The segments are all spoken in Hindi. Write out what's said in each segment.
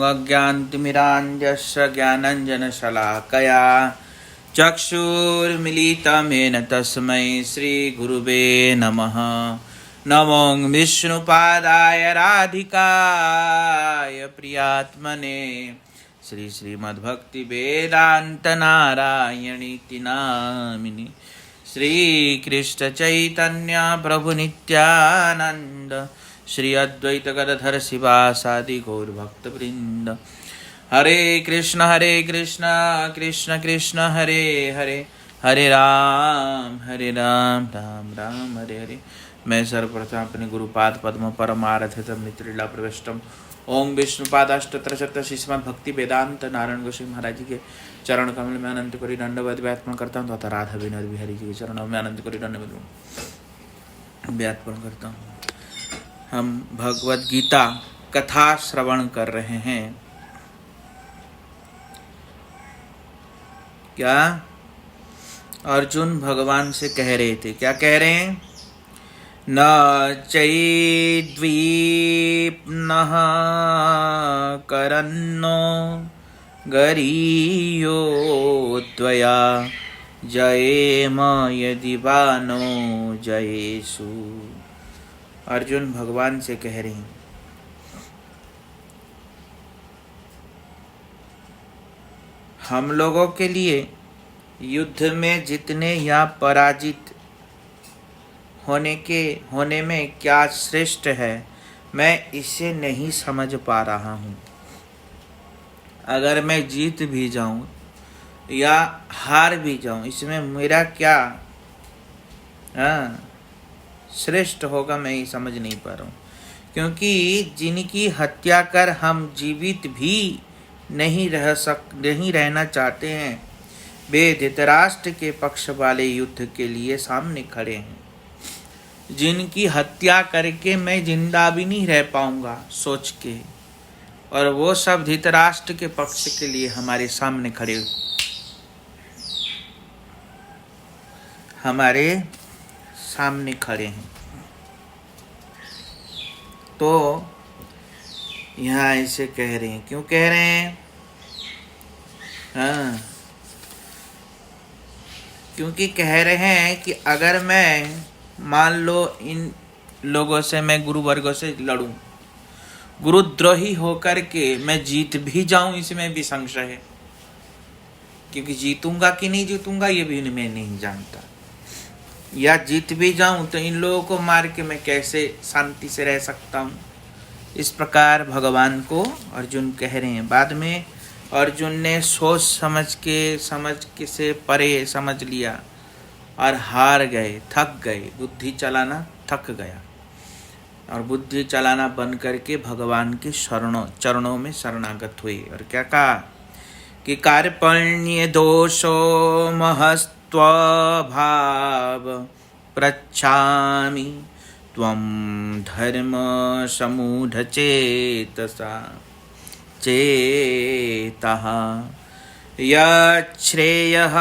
अज्ञानतिमिरान्धस्य ज्ञानाञ्जनशलाकया चक्षुर्मिलितं तस्मै श्रीगुरुवे नमः। नमो विष्णुपादाय राधिकाय प्रियात्मने श्रीमद्भक्तिवेदान्तनारायणीति नामिनि। श्रीकृष्णचैतन्य प्रभु नित्यानंद श्री अद्वैत गदाधर शिवासादि गौरभक्तवृंद। हरे कृष्ण कृष्ण कृष्ण हरे हरे, हरे राम राम राम हरे हरे। मैं सर्वप्रथम अपने गुरुपाद पद्म परमारथितम नित्रीला प्रविष्टम ओम विष्णुपादाष्टोत्तरशत श्रीमद् भक्ति वेदांत नारायण गोस्वामी महाराज जी के चरण कमल में अनंत कोटि दंडवत व्यात्पन करता हूँ तथा राधा विनोद बिहारी जी के चरणों में अनंत कोटि दंडवत व्यात्पन करता हूँ। हम भगवद गीता कथा श्रवण कर रहे हैं। क्या अर्जुन भगवान से कह रहे थे, क्या कह रहे हैं? न चैद्वीप्नः करन्नो गरीयो त्वया जयेम यदि बानो जयेषु। अर्जुन भगवान से कह रहे हैं, हम लोगों के लिए युद्ध में जीतने या पराजित होने में क्या श्रेष्ठ है, मैं इसे नहीं समझ पा रहा हूँ। अगर मैं जीत भी जाऊं या हार भी जाऊं, इसमें मेरा क्या श्रेष्ठ होगा, मैं ये समझ नहीं पा रहा हूँ। क्योंकि जिनकी हत्या कर हम जीवित भी नहीं रहना चाहते हैं, वे धृतराष्ट्र के पक्ष वाले युद्ध के लिए सामने खड़े हैं। जिनकी हत्या करके मैं जिंदा भी नहीं रह पाऊंगा सोच के, और वो सब धृतराष्ट्र के पक्ष के लिए हमारे सामने खड़े, हमारे सामने खड़े हैं। तो यहाँ ऐसे कह रहे हैं, क्यों कह रहे हैं? क्योंकि कह रहे हैं कि अगर मैं मान लो इन लोगों से, मैं गुरु वर्गों से लड़ूं, गुरुद्रोही होकर के मैं जीत भी जाऊं, इसमें भी संशय है। क्योंकि जीतूंगा कि नहीं जीतूंगा ये भी मैं नहीं जानता, या जीत भी जाऊं तो इन लोगों को मार के मैं कैसे शांति से रह सकता हूं। इस प्रकार भगवान को अर्जुन कह रहे हैं। बाद में अर्जुन ने सोच समझ के से परे समझ लिया और हार गए, थक गए, बुद्धि चलाना थक गया, और बुद्धि चलाना बंद करके भगवान के चरणों में शरणागत हुए। और क्या कहा कि कार्पण्य दोषो महस्त्वभाव पृच्छामि त्वं धर्म समूढ़ चेतः यच्छ्रेयः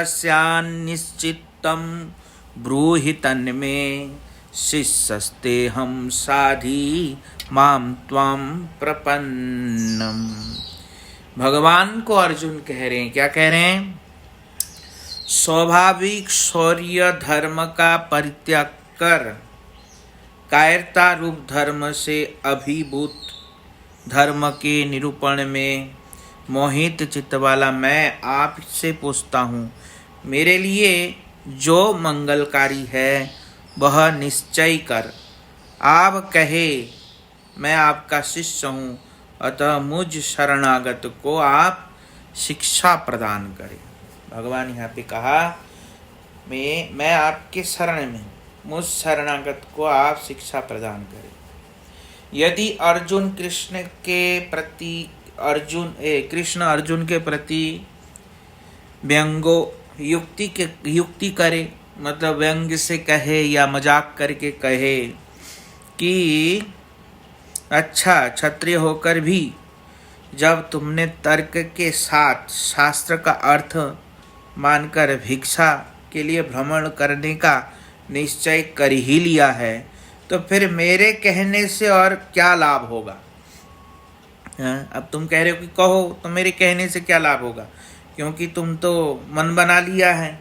स्यान्निश्चितं ब्रूहि तन्मे शिष्यस्तेऽहं साधि मां त्वां प्रपन्नम्। भगवान को अर्जुन कह रहे हैं, क्या कह रहे हैं? स्वाभाविक शौर्य धर्म का परित्याग कर कायरता रूप धर्म से अभिभूत धर्म के निरूपण में मोहित चित्त वाला मैं आपसे पूछता हूँ, मेरे लिए जो मंगलकारी है वह निश्चय कर। आप कहे मैं आपका शिष्य हूँ, अतः मुझ शरणागत को आप शिक्षा प्रदान करें। भगवान यहाँ पे कहा मैं आपके शरण में, मुझ शरणागत को आप शिक्षा प्रदान करें। यदि अर्जुन कृष्ण अर्जुन के प्रति युक्ति करे, मतलब व्यंग से कहे या मजाक करके कहे कि अच्छा क्षत्रिय होकर भी जब तुमने तर्क के साथ शास्त्र का अर्थ मानकर भिक्षा के लिए भ्रमण करने का निश्चय कर ही लिया है, तो फिर मेरे कहने से और क्या लाभ होगा। हाँ, अब तुम कह रहे हो कि कहो, तो मेरे कहने से क्या लाभ होगा, क्योंकि तुम तो मन बना लिया है।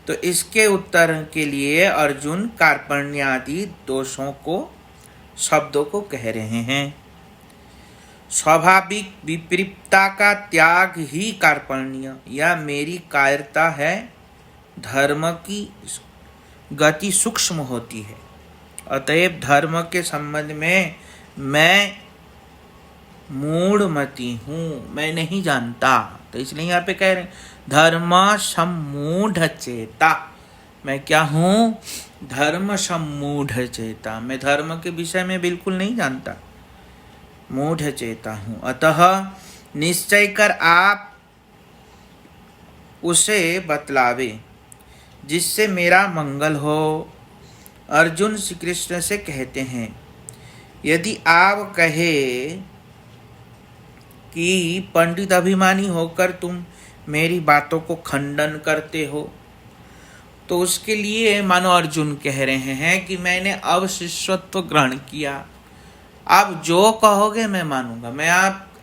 तो इसके उत्तर के लिए अर्जुन कार्पण्यादि दोषों को, शब्दों को कह रहे हैं। स्वाभाविक विपरीतता का त्याग ही कार्पण्य या मेरी कायरता है। धर्म की गति सूक्ष्म होती है, अतएव धर्म के संबंध में मैं मूढ़मती हूँ, मैं नहीं जानता। तो इसलिए यहाँ पे कह रहे हैं धर्म सम्मूढ़ चेता। मैं क्या हूँ? धर्म सम्मूढ़ चेता। मैं धर्म के विषय में बिल्कुल नहीं जानता, मूढ़ चेता हूँ। अतः निश्चय कर आप उसे बतलावे जिससे मेरा मंगल हो। अर्जुन श्री कृष्ण से कहते हैं, यदि आप कहे कि पंडित अभिमानी होकर तुम मेरी बातों को खंडन करते हो, तो उसके लिए मानो अर्जुन कह रहे हैं कि मैंने अब शिष्यत्व ग्रहण किया, आप जो कहोगे मैं मानूंगा, मैं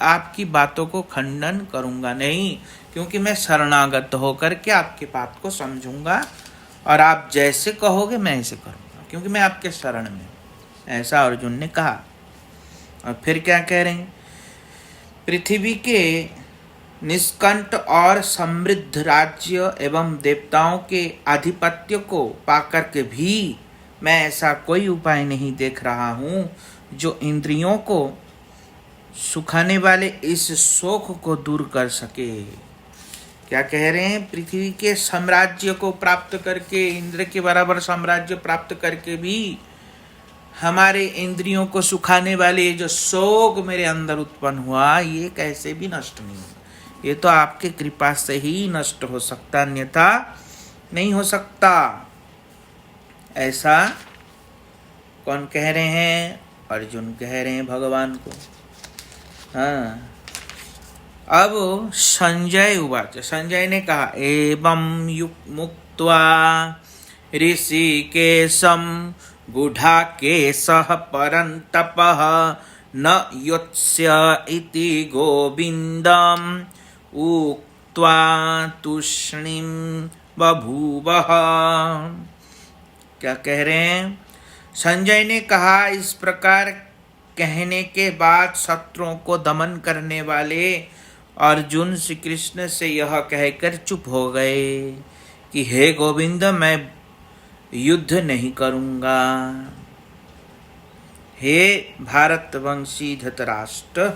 आपकी बातों को खंडन करूंगा नहीं, क्योंकि मैं शरणागत होकर के आपके बात को समझूंगा और आप जैसे कहोगे मैं ऐसे करूंगा, क्योंकि मैं आपके शरण में। ऐसा अर्जुन ने कहा। और फिर क्या कह रहे हैं? पृथ्वी के निष्कंठ और समृद्ध राज्य एवं देवताओं के आधिपत्य को पाकर के भी मैं ऐसा कोई उपाय नहीं देख रहा हूँ जो इंद्रियों को सुखाने वाले इस शोक को दूर कर सके। क्या कह रहे हैं? पृथ्वी के साम्राज्य को प्राप्त करके, इंद्र के बराबर साम्राज्य प्राप्त करके भी हमारे इंद्रियों को सुखाने वाले जो शोक मेरे अंदर उत्पन्न हुआ, ये कैसे भी नष्ट नहीं होगा। ये तो आपके कृपा से ही नष्ट हो सकता, अन्यथा नहीं हो सकता। ऐसा कौन कह रहे हैं? अर्जुन कह रहे हैं भगवान को। हाँ, अब संजय उवाच, संजय ने कहा, एवं युक्त मुक्त्वा ऋषिकेशं गुडाकेशः परन्तपः न योत्स्य इति गोविन्दम् उक्त्वा तूष्णीं बभूवः। क्या कह रहे हैं? संजय ने कहा, इस प्रकार कहने के बाद शत्रुओं को दमन करने वाले अर्जुन श्री कृष्ण से यह कहकर चुप हो गए कि हे गोविंद, मैं युद्ध नहीं करूंगा। हे भारतवंशी धृतराष्ट्र,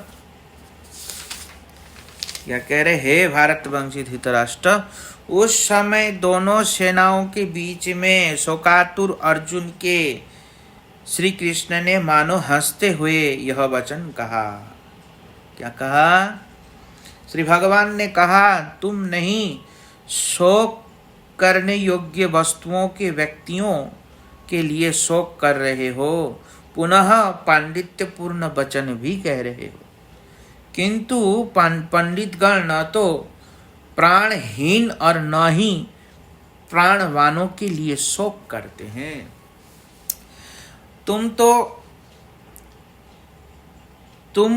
क्या कह रहे? हे भारतवंशी धृतराष्ट्र, उस समय दोनों सेनाओं के बीच में शोकातुर अर्जुन के श्री कृष्ण ने मानो हंसते हुए यह वचन कहा। क्या कहा? श्री भगवान ने कहा, तुम नहीं शोक करने योग्य वस्तुओं के व्यक्तियों के लिए शोक कर रहे हो, पुनः पांडित्यपूर्ण वचन भी कह रहे हो, किंतु पंडितगण न तो प्राणहीन और न ही प्राणवानों के लिए शोक करते हैं। तुम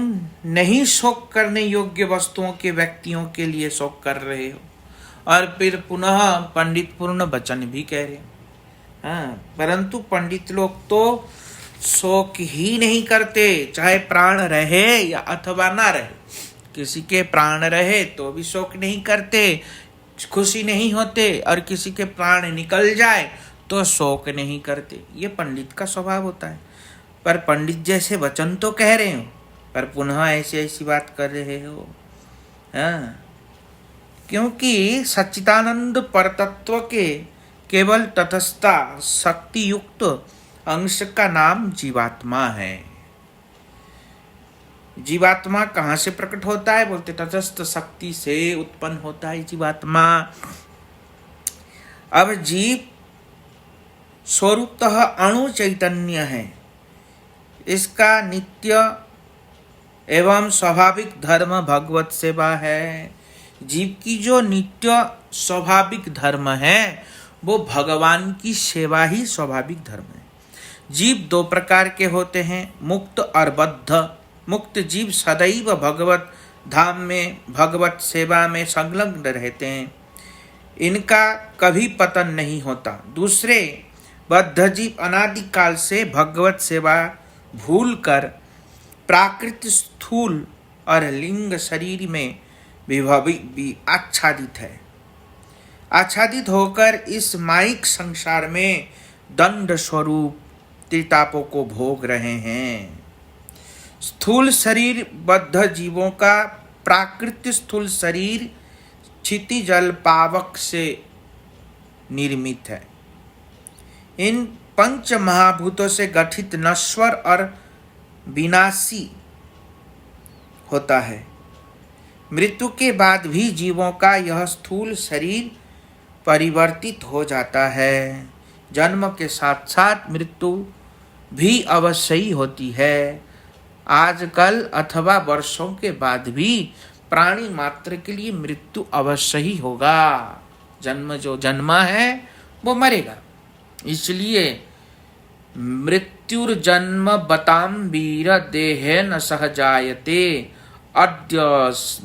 नहीं शोक करने योग्य वस्तुओं के व्यक्तियों के लिए शोक कर रहे हो, और फिर पुनः पंडित पूर्ण वचन भी कह रहे हो। हाँ, परंतु पंडित लोग तो शोक ही नहीं करते, चाहे प्राण रहे या अथवा ना रहे। किसी के प्राण रहे तो भी शोक नहीं करते, खुशी नहीं होते, और किसी के प्राण निकल जाए तो शोक नहीं करते। ये पंडित का स्वभाव होता है। पर पंडित जैसे वचन तो कह रहे हो, पर पुनः ऐसी बात कर रहे हो। हाँ, क्योंकि सच्चिदानंद परतत्व के केवल तटस्थता शक्ति युक्त अंश का नाम जीवात्मा है। जीवात्मा कहाँ से प्रकट होता है? बोलते तटस्थ शक्ति से उत्पन्न होता है जीवात्मा। अब जीव स्वरूपतः अणु चैतन्य है। इसका नित्य एवं स्वाभाविक धर्म भगवत सेवा है। जीव की जो नित्य स्वाभाविक धर्म है वो भगवान की सेवा ही स्वाभाविक धर्म है। जीव दो प्रकार के होते हैं, मुक्त और बद्ध। मुक्त जीव सदैव भगवत धाम में भगवत सेवा में संलग्न रहते हैं, इनका कभी पतन नहीं होता। दूसरे बद्ध जीव अनादिकाल से भगवत सेवा भूलकर प्राकृत स्थूल और लिंग शरीर में भी आच्छादित है, आच्छादित होकर इस माइक संसार में दंड स्वरूप त्रितापों को भोग रहे हैं। स्थूल शरीर बद्ध जीवों का प्राकृतिक स्थूल शरीर क्षिति जल पावक से निर्मित है। इन पंच महाभूतों से गठित नश्वर और विनाशी होता है। मृत्यु के बाद भी जीवों का यह स्थूल शरीर परिवर्तित हो जाता है। जन्म के साथ साथ मृत्यु भी अवश्य ही होती है। आजकल अथवा वर्षों के बाद भी प्राणी मात्र के लिए मृत्यु अवश्य ही होगा। जन्म जो जन्मा है वो मरेगा, इसलिए मृत्युर्जन्म बताम वीर देहे न सहजायते अद्य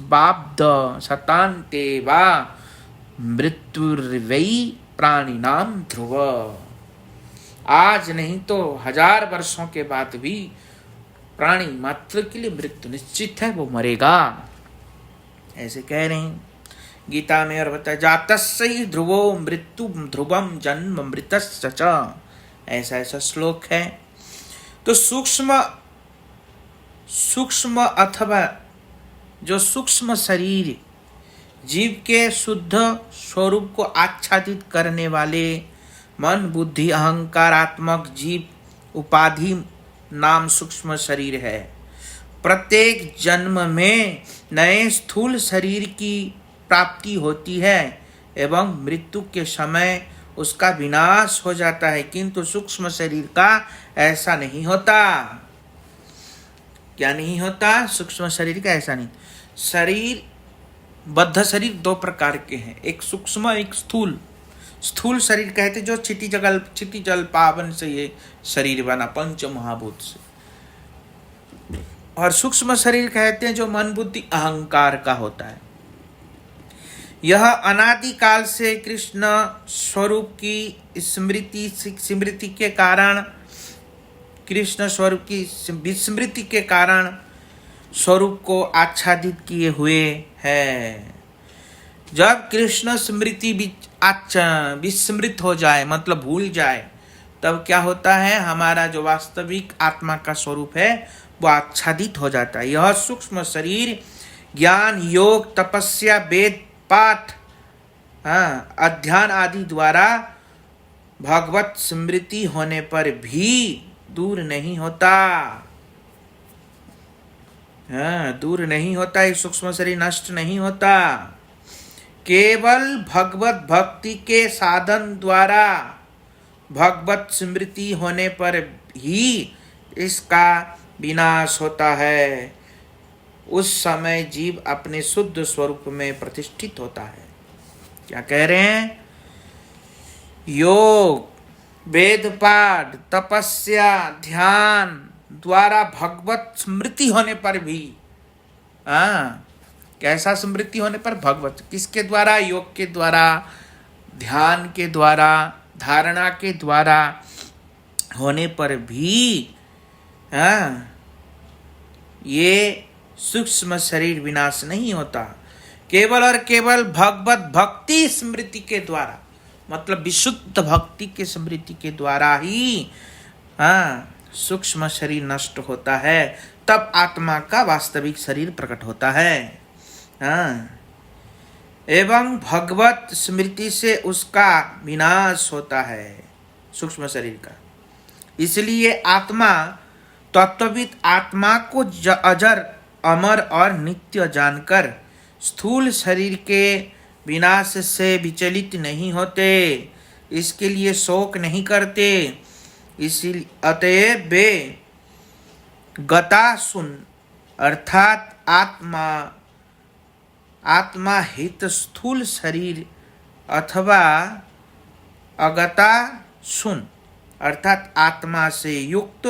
बाब्द शतान्ते वा मृत्युर्वै प्राणिनाम ध्रुव। आज नहीं तो 1000 वर्षों के बाद भी प्राणी मात्र के लिए मृत्यु निश्चित है, वो मरेगा, ऐसे कह रहे हैं गीता में। और बताया जातस्य ही ध्रुवो मृत्यु ध्रुवम जन्म मृतस्य च, ऐसा श्लोक है। तो सूक्ष्म अथवा जो सूक्ष्म शरीर जीव के शुद्ध स्वरूप को आच्छादित करने वाले मन बुद्धि अहंकारात्मक जीव उपाधि नाम सूक्ष्म शरीर है। प्रत्येक जन्म में नए स्थूल शरीर की प्राप्ति होती है एवं मृत्यु के समय उसका विनाश हो जाता है, किंतु सूक्ष्म शरीर का ऐसा नहीं होता। क्या नहीं होता? सूक्ष्म शरीर का ऐसा नहीं। शरीर बद्ध शरीर 2 प्रकार के हैं, एक सूक्ष्म एक स्थूल। स्थूल शरीर कहते जो क्षिति जल पावन से ये शरीर बना, पंच महाभूत से। और सूक्ष्म शरीर कहते हैं जो मन बुद्धि अहंकार का होता है। यह अनादिकाल से कृष्ण स्वरूप की स्मृति के कारण, कृष्ण स्वरूप की विस्मृति के कारण स्वरूप को आच्छादित किए हुए है। जब कृष्ण स्मृति विस्मृत हो जाए, मतलब भूल जाए, तब क्या होता है? हमारा जो वास्तविक आत्मा का स्वरूप है वो आच्छादित हो जाता है। यह सूक्ष्म शरीर ज्ञान योग तपस्या वेद पाठ अध्ययन आदि द्वारा भगवत स्मृति होने पर भी दूर नहीं होता। दूर नहीं होता, ये सूक्ष्म शरीर नष्ट नहीं होता। केवल भगवत भक्ति के साधन द्वारा भगवत स्मृति होने पर ही इसका विनाश होता है। उस समय जीव अपने शुद्ध स्वरूप में प्रतिष्ठित होता है। क्या कह रहे हैं? योग वेद पाठ तपस्या ध्यान द्वारा भगवत स्मृति होने पर भी, कैसा स्मृति होने पर? भगवत। किसके द्वारा? योग के द्वारा, ध्यान के द्वारा, धारणा के द्वारा होने पर भी ये सूक्ष्म शरीर विनाश नहीं होता। केवल और केवल भगवत भक्ति स्मृति के द्वारा, मतलब विशुद्ध भक्ति के स्मृति के द्वारा ही सूक्ष्म शरीर नष्ट होता है, तब आत्मा का वास्तविक शरीर प्रकट होता है। एवं भगवत स्मृति से उसका विनाश होता है, सूक्ष्म शरीर का। इसलिए आत्मा तत्वविद आत्मा को अजर अमर और नित्य जानकर स्थूल शरीर के विनाश से विचलित नहीं होते, इसके लिए शोक नहीं करते। इसीलिए अतएव वे गता सुन अर्थात आत्मा हित स्थूल शरीर अथवा अगता सुन अर्थात आत्मा से युक्त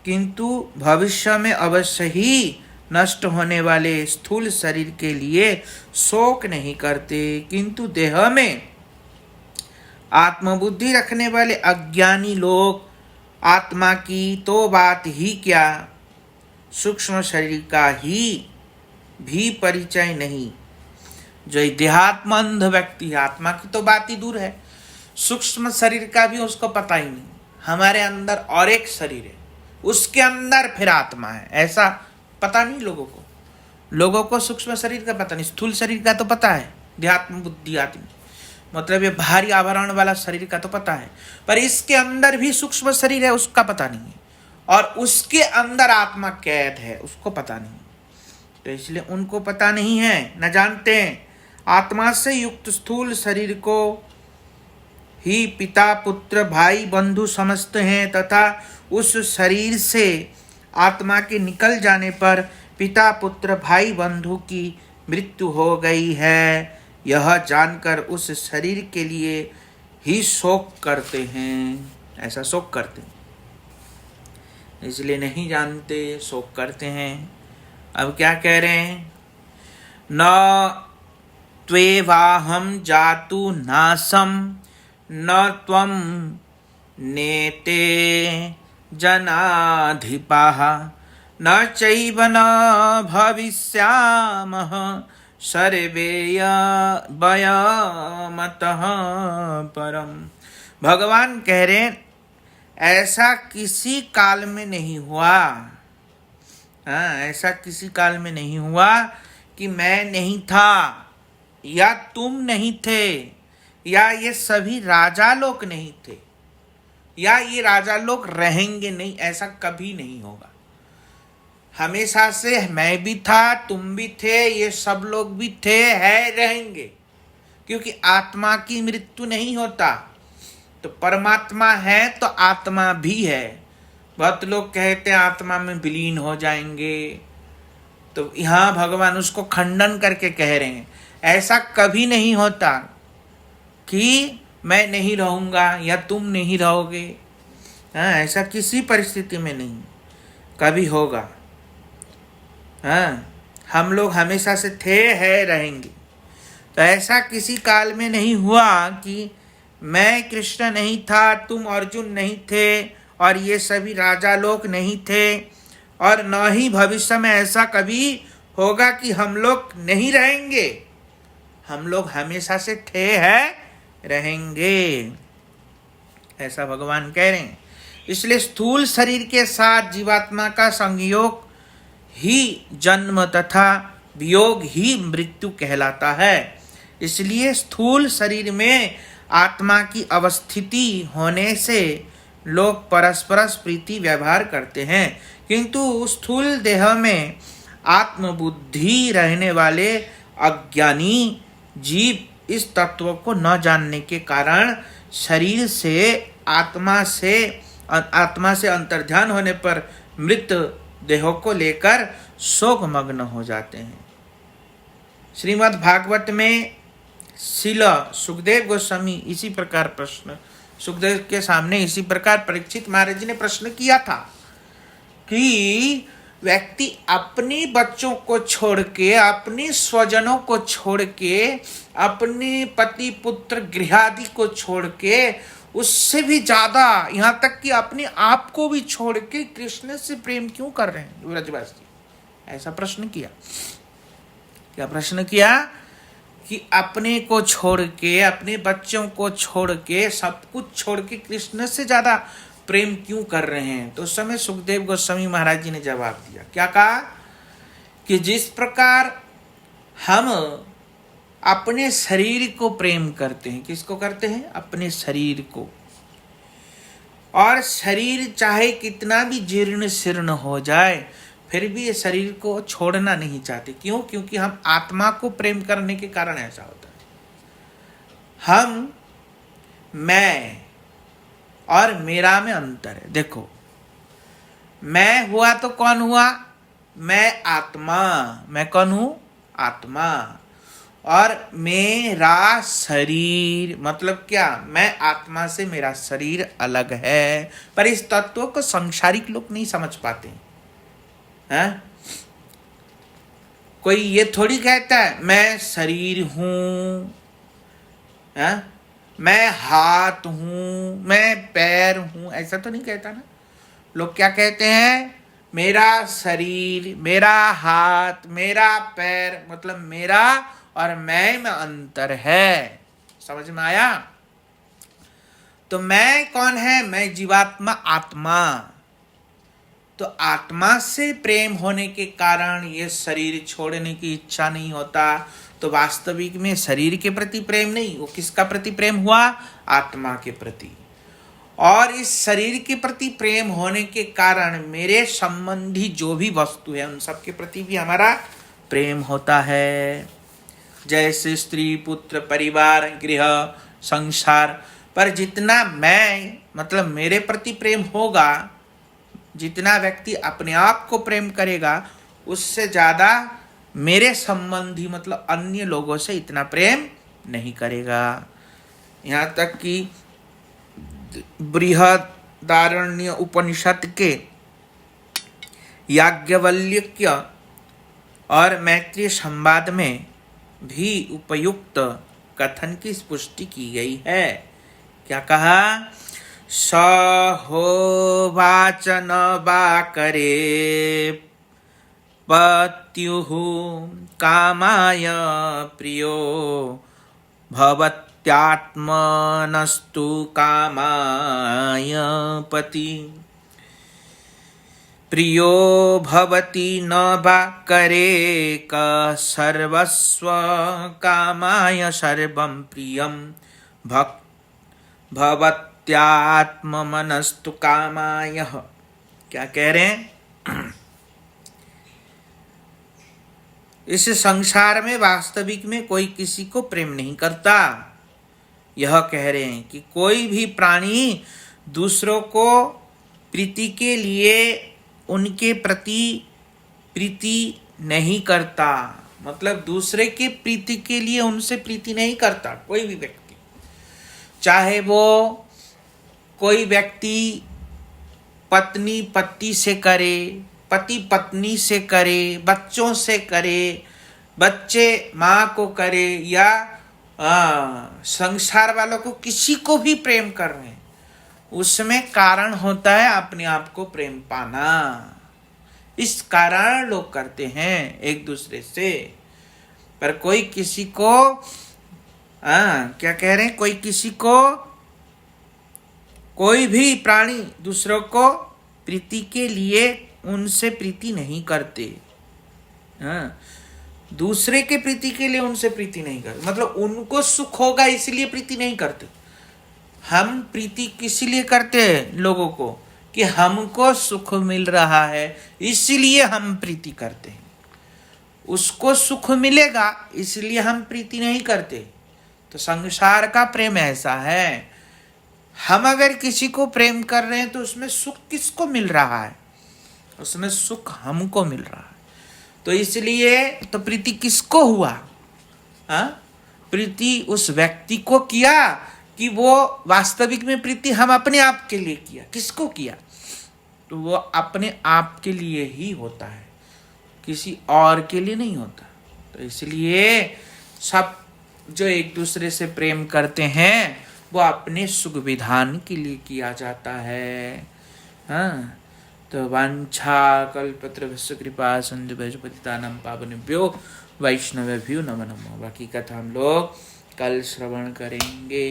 किंतु भविष्य में अवश्य ही नष्ट होने वाले स्थूल शरीर के लिए शोक नहीं करते, किंतु देह में आत्मबुद्धि रखने वाले अज्ञानी लोग आत्मा की तो बात ही क्या, सूक्ष्म शरीर का ही भी परिचय नहीं। जो देहात्मंध व्यक्ति है, आत्मा की तो बात ही दूर है, सूक्ष्म शरीर का भी उसको पता ही नहीं। हमारे अंदर और एक शरीर है, उसके अंदर फिर आत्मा है, ऐसा पता नहीं लोगों को। लोगों को सूक्ष्म शरीर का पता नहीं, स्थूल शरीर का तो पता है, देहात्म बुद्धि आत्मा मतलब ये भारी आवरण वाला शरीर का तो पता है, पर इसके अंदर भी सूक्ष्म शरीर है उसका पता नहीं है, और उसके अंदर आत्मा कैद है उसको पता नहीं। तो इसलिए उनको पता नहीं है, न जानते हैं। आत्मा से युक्त स्थूल शरीर को ही पिता पुत्र भाई बंधु समझते हैं, तथा उस शरीर से आत्मा के निकल जाने पर पिता पुत्र भाई बंधु की मृत्यु हो गई है, यह जानकर उस शरीर के लिए ही शोक करते हैं। ऐसा शोक करते हैं, इसलिए नहीं जानते, शोक करते हैं। अब क्या कह रहे हैं, न त्वेवाहम जातु नासम न त्वं नेते जनाधिपाः न चैव न भविष्यामः सर्वे वयमतः परम। भगवान कह रहे हैं ऐसा किसी काल में नहीं हुआ, ऐसा किसी काल में नहीं हुआ कि मैं नहीं था या तुम नहीं थे या ये सभी राजा लोग नहीं थे या ये राजा लोग रहेंगे नहीं, ऐसा कभी नहीं होगा। हमेशा से मैं भी था, तुम भी थे, ये सब लोग भी थे, है, रहेंगे, क्योंकि आत्मा की मृत्यु नहीं होता। तो परमात्मा है तो आत्मा भी है। बहुत लोग कहते हैं आत्मा में विलीन हो जाएंगे, तो यहाँ भगवान उसको खंडन करके कह रहे हैं ऐसा कभी नहीं होता कि मैं नहीं रहूँगा या तुम नहीं रहोगे। ऐसा किसी परिस्थिति में नहीं कभी होगा। हम लोग हमेशा से थे, है, रहेंगे। तो ऐसा किसी काल में नहीं हुआ कि मैं कृष्ण नहीं था, तुम अर्जुन नहीं थे और ये सभी राजा लोग नहीं थे, और न ही भविष्य में ऐसा कभी होगा कि हम लोग नहीं रहेंगे। हम लोग हमेशा से थे, है, रहेंगे, ऐसा भगवान कह रहे हैं। इसलिए स्थूल शरीर के साथ जीवात्मा का संयोग ही जन्म तथा वियोग ही मृत्यु कहलाता है। इसलिए स्थूल शरीर में आत्मा की अवस्थिति होने से लोग परस्पर प्रीति व्यवहार करते हैं, किंतु स्थूल देह में आत्मबुद्धि रहने वाले अज्ञानी जीव इस तत्व को न जानने के कारण शरीर से आत्मा से अंतर्ध्यान होने पर मृत देहों को लेकर शोक मग्न हो जाते हैं। श्रीमद् भागवत में शिल सुखदेव गोस्वामी इसी प्रकार प्रश्न सुखदेव के सामने इसी प्रकार परीक्षित महाराज जी ने प्रश्न किया था कि व्यक्ति अपने बच्चों को छोड़ के, अपने स्वजनों को छोड़ के, अपने पति पुत्र गृहादि को छोड़ के, उससे भी ज्यादा यहाँ तक कि अपने आप को भी छोड़ के कृष्ण से प्रेम क्यों कर रहे हैं ब्रजवासी? ऐसा प्रश्न किया। क्या प्रश्न किया कि अपने को छोड़ के, अपने बच्चों को छोड़ के, सब कुछ छोड़ के कृष्ण से ज्यादा प्रेम क्यों कर रहे हैं? तो उस समय सुखदेव गोस्वामी महाराज जी ने जवाब दिया। क्या कहा कि जिस प्रकार हम अपने शरीर को प्रेम करते हैं, किसको करते हैं? अपने शरीर को। और शरीर चाहे कितना भी जीर्ण शीर्ण हो जाए फिर भी ये शरीर को छोड़ना नहीं चाहते। क्यों? क्योंकि हम आत्मा को प्रेम करने के कारण ऐसा होता है। हम मैं और मेरा में अंतर है। देखो, मैं हुआ तो कौन हुआ? मैं आत्मा। मैं कौन हूं? आत्मा। और मेरा शरीर मतलब क्या, मैं आत्मा से मेरा शरीर अलग है। पर इस तत्व को सांसारिक लोग नहीं समझ पाते हैं। कोई ये थोड़ी कहता है मैं शरीर हूं, मैं हाथ हूं, मैं पैर हूं, ऐसा तो नहीं कहता ना। लोग क्या कहते हैं, मेरा शरीर, मेरा हाथ, मेरा पैर, मतलब मेरा और मैं में अंतर है। समझ में आया? तो मैं कौन है? मैं जीवात्मा, आत्मा। तो आत्मा से प्रेम होने के कारण ये शरीर छोड़ने की इच्छा नहीं होता। तो वास्तविक में शरीर के प्रति प्रेम नहीं, वो किसका प्रति प्रेम हुआ? आत्मा के प्रति। और इस शरीर के प्रति प्रेम होने के कारण मेरे संबंधी जो भी वस्तु है उन सब के प्रति भी हमारा प्रेम होता है। जैसे स्त्री, पुत्र, परिवार, गृह, संसार। पर जितना मैं मतलब मेरे प्रति प्रेम होगा, जितना व्यक्ति अपने आप को प्रेम करेगा, उससे ज्यादा मेरे संबंधी मतलब अन्य लोगों से इतना प्रेम नहीं करेगा। यहाँ तक कि बृहदारण्य उपनिषद के याज्ञवल्क्य और मैत्रेय संवाद में भी उपयुक्त कथन की पुष्टि की गई है। क्या कहा? सहोवाच न वा करे पत्युः कामाय प्रियो भवत्यात्मनस्तु कामाय पति। प्रियो भवति न वा करे क सर्वस्व कामाय सर्वं प्रियं भवत्यात्मनस्तु कामाय। क्या कह रहे हैं? इस संसार में वास्तविक में कोई किसी को प्रेम नहीं करता। यह कह रहे हैं कि कोई भी प्राणी दूसरों को प्रीति के लिए उनके प्रति प्रीति नहीं करता, मतलब दूसरे के प्रीति के लिए उनसे प्रीति नहीं करता कोई भी व्यक्ति। चाहे वो कोई व्यक्ति पत्नी पति से करे, पति पत्नी से करे, बच्चों से करे, बच्चे माँ को करे, या संसार वालों को किसी को भी प्रेम कर रहे हैं, उसमें कारण होता है अपने आप को प्रेम पाना। इस कारण लोग करते हैं एक दूसरे से। पर कोई किसी को क्या कह रहे हैं, कोई किसी को, कोई भी प्राणी दूसरों को प्रीति के लिए उनसे प्रीति नहीं करते। दूसरे के प्रीति के लिए उनसे प्रीति नहीं करते, मतलब उनको सुख होगा इसलिए प्रीति नहीं करते। हम प्रीति किस लिए करते हैं लोगों को? कि हमको सुख मिल रहा है इसलिए हम प्रीति करते हैं। उसको सुख मिलेगा इसलिए हम प्रीति नहीं करते। तो संसार का प्रेम ऐसा है, हम अगर किसी को प्रेम कर रहे हैं तो उसमें सुख किसको मिल रहा है? उसमें सुख हमको मिल रहा है। तो इसलिए तो प्रीति किसको हुआ? प्रीति उस व्यक्ति को किया कि वो वास्तविक में प्रीति हम अपने आप के लिए किया। किसको किया? तो वो अपने आप के लिए ही होता है, किसी और के लिए नहीं होता। तो इसलिए सब जो एक दूसरे से प्रेम करते हैं वो अपने सुख विधान के लिए किया जाता है। तो वांछा कल्पतरुभ्यश्च कृपा सिंधु पतितानां पावनेभ्यो वैष्णवेभ्यो नमो नमः। बाकी कथा हम लोग कल श्रवण करेंगे।